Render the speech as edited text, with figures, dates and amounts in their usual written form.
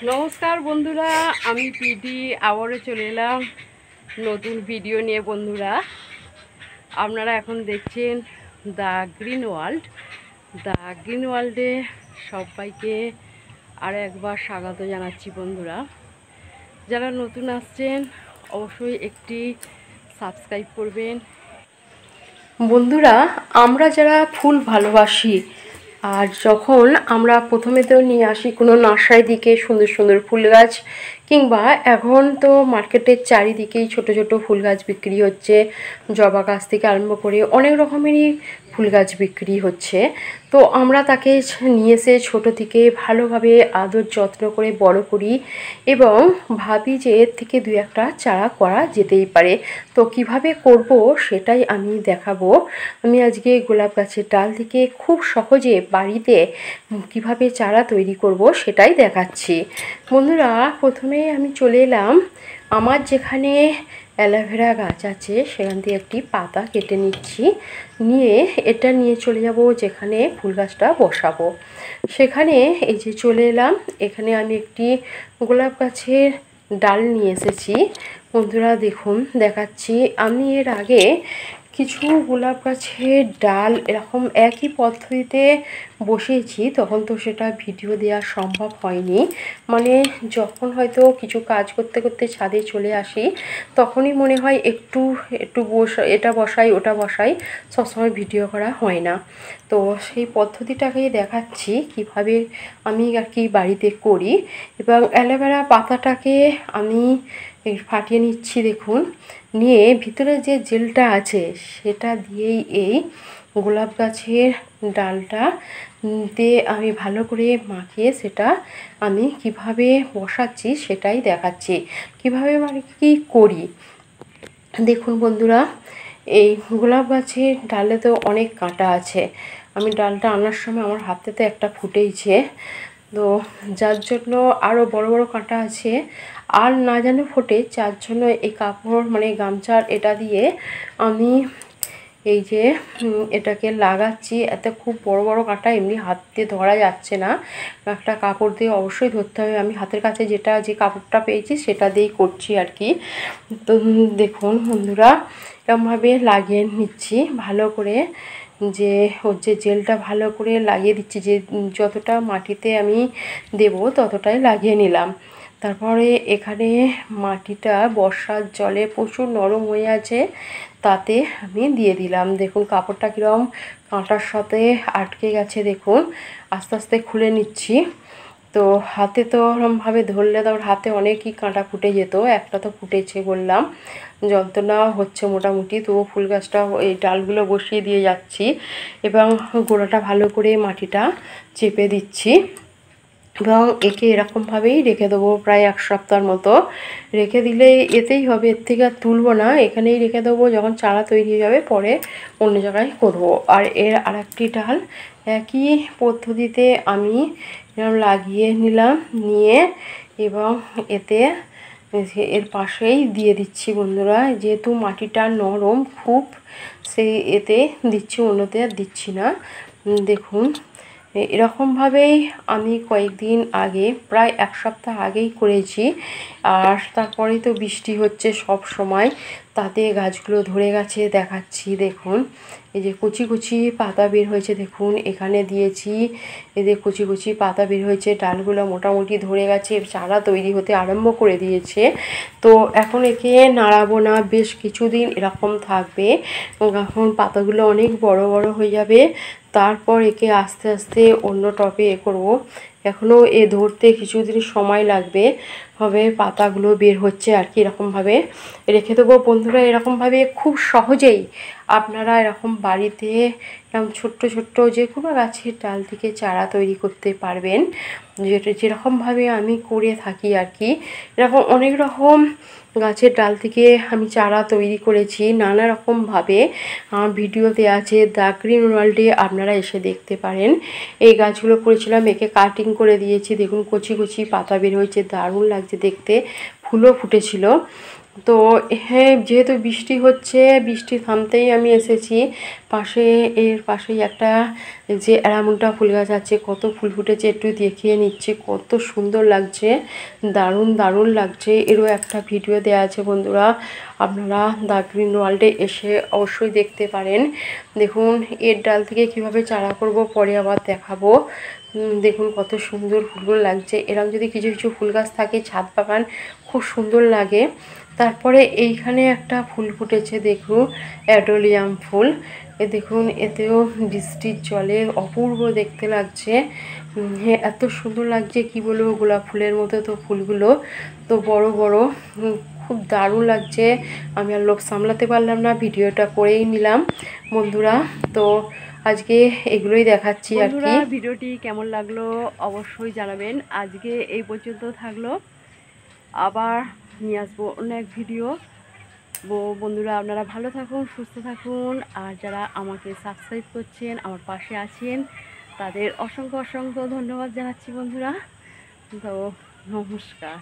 নমস্কার বন্ধুরা, আমি পিডি আবারও চলে এলাম নতুন ভিডিও নিয়ে। বন্ধুরা, আপনারা এখন দেখছেন the green world. The green ওয়ার্ল্ডে সবাইকে আরও একবার স্বাগত জানাচ্ছি। বন্ধুরা, যারা নতুন আসছেন অবশ্যই একটি সাবস্ক্রাইব করবেন। বন্ধুরা, আমরা যারা ফুল ভালোবাসি, আর যখন আমরা প্রথমে তো নিয়ে আসি কোনো নার্সারি দিকে সুন্দর সুন্দর ফুল গাছ, কিংবা এখন তো মার্কেটের চারিদিকেই ছোট ছোট ফুল গাছ বিক্রি হচ্ছে। জবা গাছ থেকে আরম্ভ করে অনেক রকমেরই ফুল গাছ বিক্রি হচ্ছে। তো আমরা তাকে নিয়ে এসে ছোটো থেকে ভালোভাবে আদর যত্ন করে বড় করি এবং ভাবি যে এর থেকে দু একটা চারা করা যেতেই পারে। তো কিভাবে করব সেটাই আমি দেখাবো। আমি আজকে গোলাপ গাছের ডাল থেকে খুব সহজে বাড়িতে কিভাবে চারা তৈরি করব সেটাই দেখাচ্ছি। বন্ধুরা, প্রথমেই আমি চলে এলাম আমার যেখানে অ্যালোভেরা গাছ আছে সেখান থেকে একটি পাতা কেটে নিচ্ছি। নিয়ে এটা নিয়ে চলে যাব যেখানে ফুল গাছটা বসাবো। সেখানে এই যে চলে এলাম, এখানে আমি একটি গোলাপ গাছের ডাল নিয়ে এসেছি। বন্ধুরা দেখুন, দেখাচ্ছি। আমি এর আগে কিছু গোলাপ গাছের ডাল এরকম একই পদ্ধতিতে বসিয়েছি, তখন তো সেটা ভিডিও দেওয়া সম্ভব হয়নি। মানে যখন হয়তো কিছু কাজ করতে করতে ছাদে চলে আসি, তখনই মনে হয় একটু এটা বসাই ওটা বসাই, সবসময় ভিডিও করা হয় না। তো সেই পদ্ধতিটাকেই দেখাচ্ছি কিভাবে আমি আর কি বাড়িতে করি। এবং অ্যালোভেরা পাতাটাকে আমি ফাটিয়ে নিচ্ছি দেখুন। নিয়ে ভিতরে যে জেলটা আছে সেটা দিয়েই এই গোলাপ গাছের ডালটা দিয়ে আমি ভালো করে মাখিয়ে সেটা আমি কিভাবে বসাচ্ছি সেটাই দেখাচ্ছি, কিভাবে মানে কি করি। দেখুন বন্ধুরা, এই গোলাপ গাছের ডালে তো অনেক কাঁটা আছে। আমি ডালটা আনার সময় আমার হাতেতে একটা ফুটেইছে, তো যার জন্য আরও বড় বড় কাঁটা আছে। আর না যেন ফোটে যার জন্য এই কাপড় মানে গামছার এটা দিয়ে আমি এই যে এটাকে লাগাচ্ছি। এতে খুব বড় বড় কাঁটা এমনি হাত দিয়ে ধরা যাচ্ছে না, একটা কাপড় দিয়ে অবশ্যই ধরতে হবে। আমি হাতের কাছে যে কাপড়টা পেয়েছি সেটা দিয়েই করছি আর কি। তো দেখুন বন্ধুরা, এরকমভাবে লাগিয়ে নিচ্ছি ভালো করে, যে ওর যে জেলটা ভালো করে লাগিয়ে দিচ্ছি, যে যতটা মাটিতে আমি দেব ততটাই লাগিয়ে নিলাম। তারপরে এখানে মাটিটা বর্ষার জলে প্রচুর নরম হয়ে আছে, তাতে আমি দিয়ে দিলাম। দেখুন কাপড়টা কীরকম কাঁটার সাথে আটকে গেছে, দেখুন আস্তে আস্তে খুলে নিচ্ছি। তো হাতে তো ওরমভাবে ধরলে তো হাতে অনেকই কাঁটা ফুটে যেত, একটা তো ফুটেছে বললাম, যন্ত্রণা হচ্ছে মোটামুটি। তবু ফুল গাছটা এই ডালগুলো বসিয়ে দিয়ে যাচ্ছি এবং গোড়াটা ভালো করে মাটিটা চেপে দিচ্ছি এবং একে এরকমভাবেই রেখে দেবো প্রায় এক সপ্তাহের মতো। রেখে দিলে এতেই হবে, এর থেকে আর তুলবো না, এখানেই রেখে দেবো। যখন চারা তৈরি হয়ে যাবে পরে অন্য জায়গায় করব। আর এর আরেকটি ডাল একই পদ্ধতিতে আমি লাগিয়ে নিলাম, নিয়ে এবং এতে এর পাশেই দিয়ে দিচ্ছি। বন্ধুরা, যেহেতু মাটিটা নরম খুব, সেই এতে দিচ্ছি, অন্যতে আর দিচ্ছি না। দেখুন এরকমভাবেই আমি কয়েকদিন আগে প্রায় এক সপ্তাহ আগেই করেছি। আর তারপরেই তো বৃষ্টি হচ্ছে সব সময়, তাতে গাছগুলো ধরে গেছে, দেখাচ্ছি। দেখুন এই যে কুচি কুচি পাতা বের হয়েছে, দেখুন এখানে দিয়েছি, এদের কুচি কুচি পাতা বের হয়েছে, ডালগুলো মোটামুটি ধরে গেছে, চারা তৈরি হতে আরম্ভ করে দিয়েছে। তো এখন একে নাড়াবো না, বেশ কিছুদিন এরকম থাকবে, এখন পাতাগুলো অনেক বড় বড় হয়ে যাবে। তারপর একে আস্তে আস্তে অন্য টবে করব। এখনও ধরতে কিছুদিন সময় লাগবে, হবে পাতাগুলো বের হচ্ছে আর কি। এরকমভাবে রেখে দেবো। বন্ধুরা, এরকমভাবে খুব সহজেই আপনারা এরকম বাড়িতে এরকম ছোট্ট ছোট্ট যে কোনো গাছের ডাল থেকে চারা তৈরি করতে পারবেন, যেরকমভাবে আমি করে থাকি আর কি। এরকম অনেক রকম গাছের ডাল থেকে আমি চারা তৈরি করেছি নানা রকমভাবে, ভিডিও দেওয়া আছে দ্য গ্রিন ওয়ার্ল্ডে, আপনারা এসে দেখতে পারেন। এই গাছগুলো করেছিলাম, একে কাটিং করে দিয়েছি, দেখুন কচি কচি পাতা বের হয়েছে, দারুণ লাগছে দেখতে, ফুলও ফুটেছিল। তো হ্যাঁ, যেহেতু বৃষ্টি হচ্ছে, বৃষ্টি থামতেই আমি এসেছি। এর পাশেই একটা যে অ্যারামুন্ডা ফুল গাছ আছে, কত ফুল ফুটেছে একটু দেখিয়ে নিচ্ছে, কত সুন্দর লাগছে, দারুণ দারুণ লাগছে। এরও একটা ভিডিও দেওয়া আছে বন্ধুরা, আপনারা দ্য গ্রিন ওয়ার্ল্ডে এসে অবশ্যই দেখতে পারেন। দেখুন এর ডাল থেকে কিভাবে চারা করব পরে আবার দেখাবো। দেখুন কত সুন্দর ফুলগুলো লাগছে। এরকম যদি কিছু কিছু ফুল গাছ থাকে ছাদ বাগান খুব সুন্দর লাগে। তারপরে এইখানে একটা ফুল ফুটেছে, দেখুন অ্যাডোলিয়াম ফুল। দেখুন এতেও বৃষ্টির জলে অপূর্ব দেখতে লাগছে। হ্যাঁ, এত সুন্দর লাগছে কি বলবো, গোলাপ ফুলের মতো তো ফুলগুলো, তো বড় বড়, খুব দারুণ লাগছে। আমি আর লোভ সামলাতে পারলাম না, ভিডিওটা করেই নিলাম বন্ধুরা। তো আজকে এগুলোই দেখাচ্ছি আর কি। ভিডিওটি কেমন লাগলো অবশ্যই জানাবেন। আজকে এই পর্যন্ত থাকলো, আবার নিয়ে আসবো অন্য এক ভিডিও। বন্ধুরা আপনারা ভালো থাকুন, সুস্থ থাকুন, আর যারা আমাকে সাবস্ক্রাইব করছেন, আমার পাশে আছেন, তাদের অসংখ্য অসংখ্য ধন্যবাদ জানাচ্ছি বন্ধুরা। তো নমস্কার।